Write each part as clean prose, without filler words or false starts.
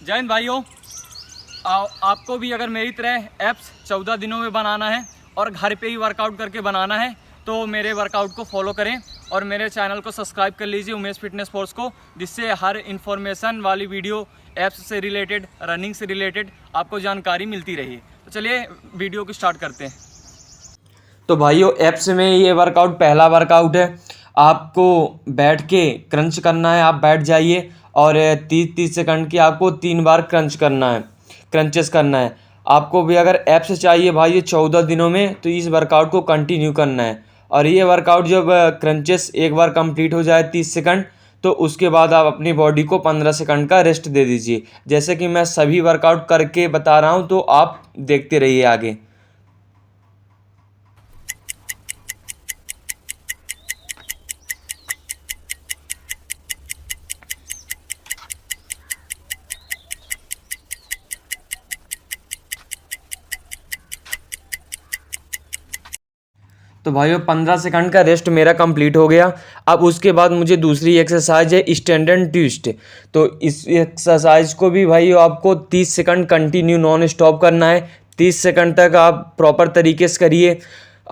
जय हिंद भाइयों। आपको भी अगर मेरी तरह एप्स 14 दिनों में बनाना है और घर पे ही वर्कआउट करके बनाना है तो मेरे वर्कआउट को फॉलो करें और मेरे चैनल को सब्सक्राइब कर लीजिए उमेश फिटनेस फोर्स को, जिससे हर इन्फॉर्मेशन वाली वीडियो एप्स से रिलेटेड, रनिंग से रिलेटेड आपको जानकारी मिलती रही। तो चलिए वीडियो को स्टार्ट करते हैं। तो भाइयों, एप्स में ये वर्कआउट पहला वर्कआउट है। आपको बैठ के क्रंच करना है। आप बैठ जाइए और 30-30 सेकंड की आपको 3 बार क्रंच करना है, क्रंचेस करना है। आपको भी अगर एप्स चाहिए भाई 14 दिनों में, तो इस वर्कआउट को कंटिन्यू करना है। और ये वर्कआउट जब क्रंचेस एक बार कंप्लीट हो जाए 30 सेकंड, तो उसके बाद आप अपनी बॉडी को 15 सेकंड का रेस्ट दे दीजिए। जैसे कि मैं सभी वर्कआउट करके बता रहा हूँ, तो आप देखते रहिए आगे। तो भाइयों, 15 सेकंड का रेस्ट मेरा कंप्लीट हो गया। अब उसके बाद मुझे दूसरी एक्सरसाइज है स्टैंड एंड ट्विस्ट। तो इस एक्सरसाइज को भी भाइयों आपको 30 सेकंड कंटिन्यू नॉन स्टॉप करना है। 30 सेकंड तक आप प्रॉपर तरीके से करिए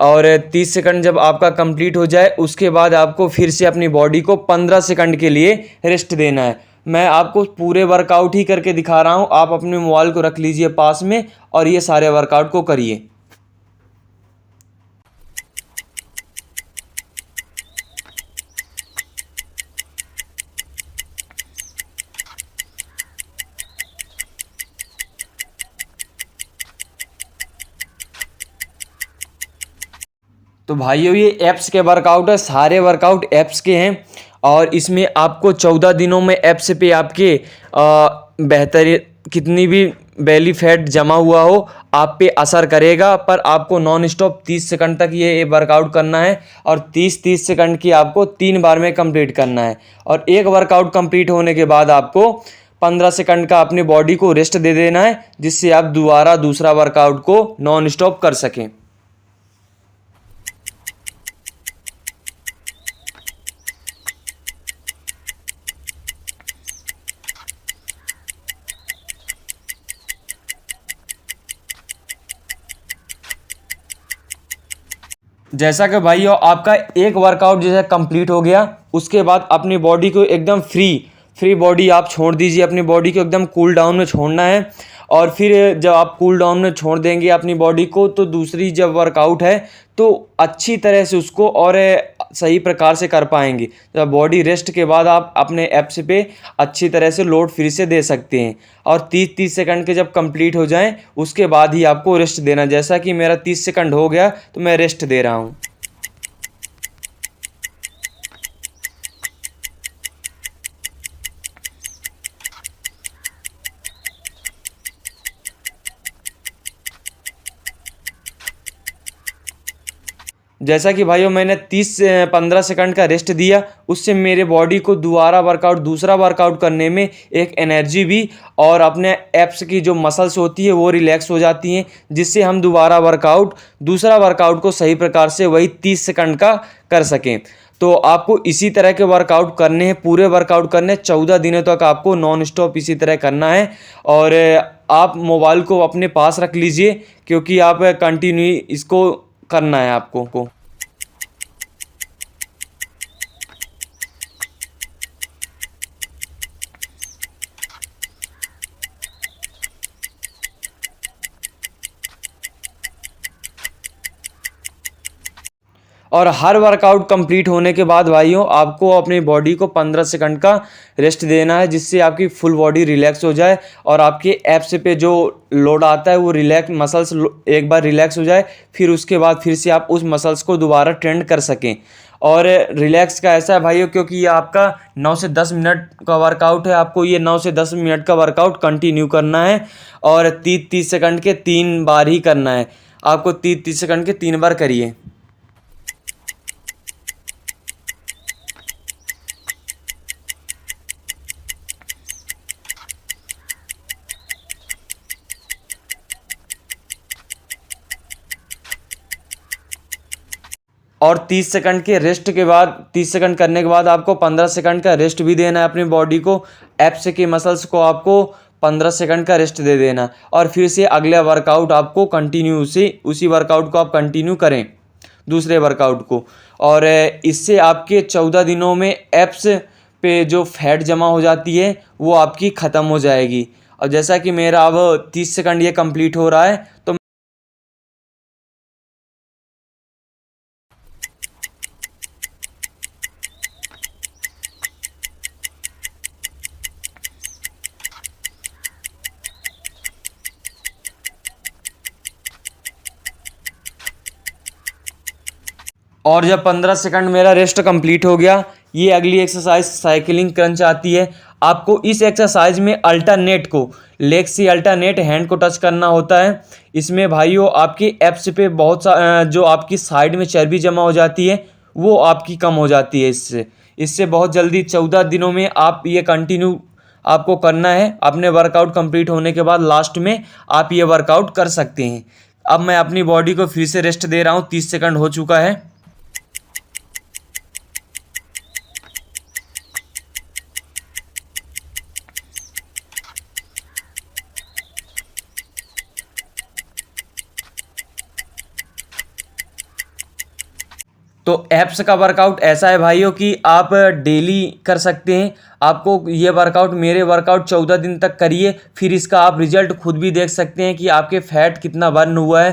और 30 सेकंड जब आपका कंप्लीट हो जाए, उसके बाद आपको फिर से अपनी बॉडी को 15 सेकंड के लिए रेस्ट देना है। मैं आपको पूरे वर्कआउट ही करके दिखा रहा हूँ। आप अपने मोबाइल को रख लीजिए पास में और ये सारे वर्कआउट को करिए। तो भाइयों, ये एप्स के वर्कआउट है, सारे वर्कआउट एप्स के हैं और इसमें आपको 14 दिनों में एप्स पे आपके बेहतर कितनी भी बेली फैट जमा हुआ हो आप पे असर करेगा। पर आपको नॉन स्टॉप 30 सेकंड तक ये वर्कआउट करना है और 30-30 सेकंड की आपको 3 बार में कंप्लीट करना है। और एक वर्कआउट कंप्लीट होने के बाद आपको 15 सेकंड का अपनी बॉडी को रेस्ट दे देना है, जिससे आप दोबारा दूसरा वर्कआउट को नॉन स्टॉप कर सकें। जैसा कि भाइयों आपका एक वर्कआउट जैसे कंप्लीट हो गया, उसके बाद अपनी बॉडी को एकदम फ्री बॉडी आप छोड़ दीजिए। अपनी बॉडी को एकदम कूल डाउन में छोड़ना है और फिर जब आप कूल डाउन में छोड़ देंगे अपनी बॉडी को, तो दूसरी जब वर्कआउट है तो अच्छी तरह से उसको और सही प्रकार से कर पाएंगे। जब बॉडी रेस्ट के बाद आप अपने एप्स पे अच्छी तरह से लोड फिर से दे सकते हैं। और 30-30 सेकंड के जब कंप्लीट हो जाएं, उसके बाद ही आपको रेस्ट देना। जैसा कि मेरा 30 सेकंड हो गया तो मैं रेस्ट दे रहा हूँ। जैसा कि भाइयों मैंने 30-15 सेकंड का रेस्ट दिया, उससे मेरे बॉडी को दोबारा वर्कआउट, दूसरा वर्कआउट करने में एक एनर्जी भी और अपने एप्स की जो मसल्स होती है वो रिलैक्स हो जाती हैं, जिससे हम दोबारा वर्कआउट, दूसरा वर्कआउट को सही प्रकार से वही 30 सेकंड का कर सकें। तो आपको इसी तरह के वर्कआउट करने हैं, पूरे वर्कआउट करने हैं। 14 दिनों तक आपको नॉन स्टॉप इसी तरह करना है। और आप मोबाइल को अपने पास रख लीजिए, क्योंकि आप कंटिन्यू इसको करना है आपको। और हर वर्कआउट कंप्लीट होने के बाद भाइयों आपको अपनी बॉडी को 15 सेकंड का रेस्ट देना है, जिससे आपकी फुल बॉडी रिलैक्स हो जाए और आपके एप्स पे जो लोड आता है वो रिलैक्स मसल्स एक बार रिलैक्स हो जाए, फिर उसके बाद फिर से आप उस मसल्स को दोबारा ट्रेंड कर सकें। और रिलैक्स का ऐसा है भाइयों, क्योंकि ये आपका 9 से 10 मिनट का वर्कआउट है, आपको ये 9 से 10 मिनट का वर्कआउट कंटिन्यू करना है और 30-30 सेकंड के 3 बार ही करना है। आपको 30-30 सेकंड के 3 बार करिए। और 30 सेकंड के रेस्ट के बाद, 30 सेकंड करने के बाद आपको 15 सेकंड का रेस्ट भी देना है अपनी बॉडी को। एप्स के मसल्स को आपको 15 सेकंड का रेस्ट दे देना और फिर से अगला वर्कआउट आपको कंटिन्यू उसी वर्कआउट को आप कंटिन्यू करें दूसरे वर्कआउट को। और इससे आपके 14 दिनों में एब्स पे जो फैट जमा हो जाती है वो आपकी ख़त्म हो जाएगी। और जैसा कि मेरा अब 30 सेकंड ये कंप्लीट हो रहा है तो और जब 15 सेकंड मेरा रेस्ट कंप्लीट हो गया, ये अगली एक्सरसाइज साइकिलिंग क्रंच आती है। आपको इस एक्सरसाइज में अल्टरनेट को लेग से अल्टरनेट हैंड को टच करना होता है। इसमें भाइयों आपके एब्स पे बहुत सा जो आपकी साइड में चर्बी जमा हो जाती है वो आपकी कम हो जाती है। इससे बहुत जल्दी 14 दिनों में आप ये कंटिन्यू आपको करना है। अपने वर्कआउट कंप्लीट होने के बाद लास्ट में आप ये वर्कआउट कर सकते हैं। अब मैं अपनी बॉडी को फिर से रेस्ट दे रहा हूँ। 30 सेकंड हो चुका है। तो एब्स का वर्कआउट ऐसा है भाइयों कि आप डेली कर सकते हैं। आपको ये वर्कआउट मेरे वर्कआउट 14 दिन तक करिए, फिर इसका आप रिजल्ट खुद भी देख सकते हैं कि आपके फैट कितना बर्न हुआ है।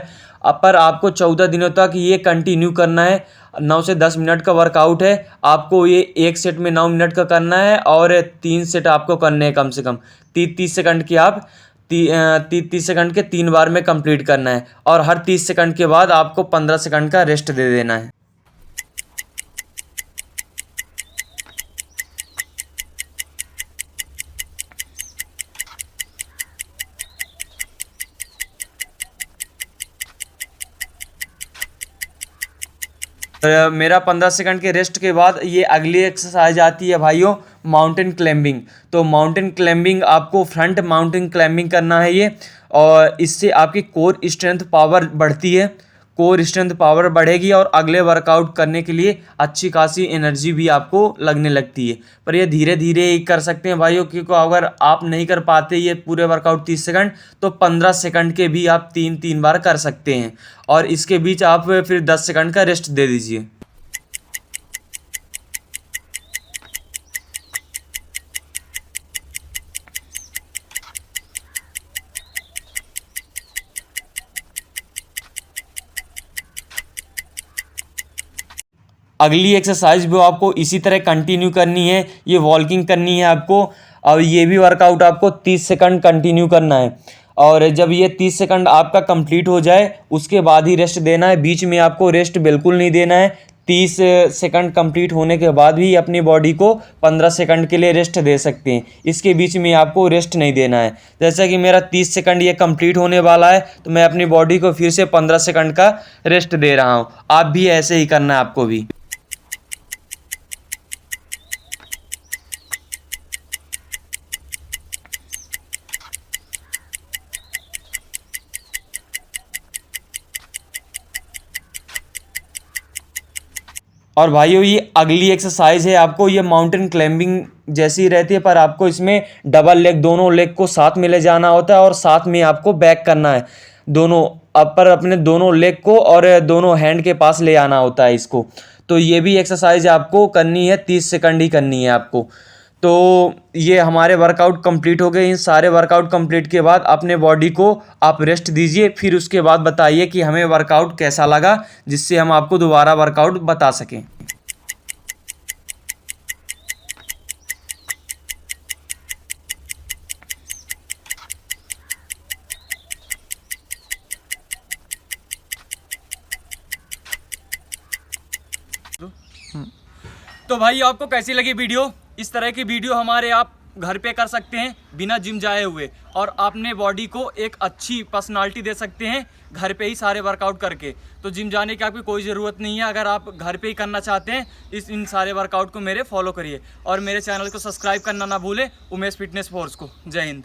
पर आपको 14 दिनों तक ये कंटिन्यू करना है। 9 से 10 मिनट का वर्कआउट है। आपको ये एक सेट में 9 मिनट का करना है और 3 सेट आपको करने हैं कम से कम 30 सेकंड के। आप 30 सेकंड के 3 बार में कंप्लीट करना है और हर 30 सेकंड के बाद आपको 15 सेकंड का रेस्ट दे देना है। मेरा 15 सेकंड के रेस्ट के बाद ये अगली एक्सरसाइज आती है भाइयों, माउंटेन क्लाइंबिंग। तो माउंटेन क्लाइंबिंग आपको फ्रंट माउंटेन क्लाइंबिंग करना है ये, और इससे आपकी कोर स्ट्रेंथ पावर बढ़ती है। कोर स्ट्रेंथ पावर बढ़ेगी और अगले वर्कआउट करने के लिए अच्छी खासी एनर्जी भी आपको लगने लगती है। पर ये धीरे धीरे ही कर सकते हैं भाइयों, क्योंकि अगर आप नहीं कर पाते ये पूरे वर्कआउट 30 सेकंड तो 15 सेकंड के भी आप 3 बार कर सकते हैं और इसके बीच आप फिर 10 सेकंड का रेस्ट दे दीजिए। अगली एक्सरसाइज भी आपको इसी तरह कंटिन्यू करनी है। ये वॉकिंग करनी है आपको और ये भी वर्कआउट आपको 30 सेकंड कंटिन्यू करना है। और जब ये 30 सेकंड आपका कंप्लीट हो जाए उसके बाद ही रेस्ट देना है। बीच में आपको रेस्ट बिल्कुल नहीं देना है। 30 सेकंड कंप्लीट होने के बाद भी अपनी बॉडी को 15 सेकंड के लिए रेस्ट दे सकते हैं। इसके बीच में आपको रेस्ट नहीं देना है। जैसा कि मेरा 30 सेकंड ये कंप्लीट होने वाला है तो मैं अपनी बॉडी को फिर से 15 सेकंड का रेस्ट दे रहा हूँ। आप भी ऐसे ही करना है आपको भी। और भाइयों ये अगली एक्सरसाइज है आपको, ये माउंटेन क्लाइंबिंग जैसी रहती है, पर आपको इसमें डबल लेग, दोनों लेग को साथ में ले जाना होता है और साथ में आपको बैक करना है। दोनों अपर अपने दोनों लेग को और दोनों हैंड के पास ले आना होता है इसको। तो ये भी एक्सरसाइज आपको करनी है, 30 सेकंड ही करनी है आपको। तो ये हमारे वर्कआउट कंप्लीट हो गए। इन सारे वर्कआउट कंप्लीट के बाद अपने बॉडी को आप रेस्ट दीजिए, फिर उसके बाद बताइए कि हमें वर्कआउट कैसा लगा, जिससे हम आपको दोबारा वर्कआउट बता सकें। तो भाई आपको कैसी लगी वीडियो? इस तरह की वीडियो हमारे आप घर पे कर सकते हैं बिना जिम जाए हुए, और अपने बॉडी को एक अच्छी पर्सनालिटी दे सकते हैं घर पे ही सारे वर्कआउट करके। तो जिम जाने की आपकी कोई ज़रूरत नहीं है। अगर आप घर पे ही करना चाहते हैं इन सारे वर्कआउट को मेरे फॉलो करिए और मेरे चैनल को सब्सक्राइब करना ना भूलें, उमेश फिटनेस फोर्स को। जय हिंद।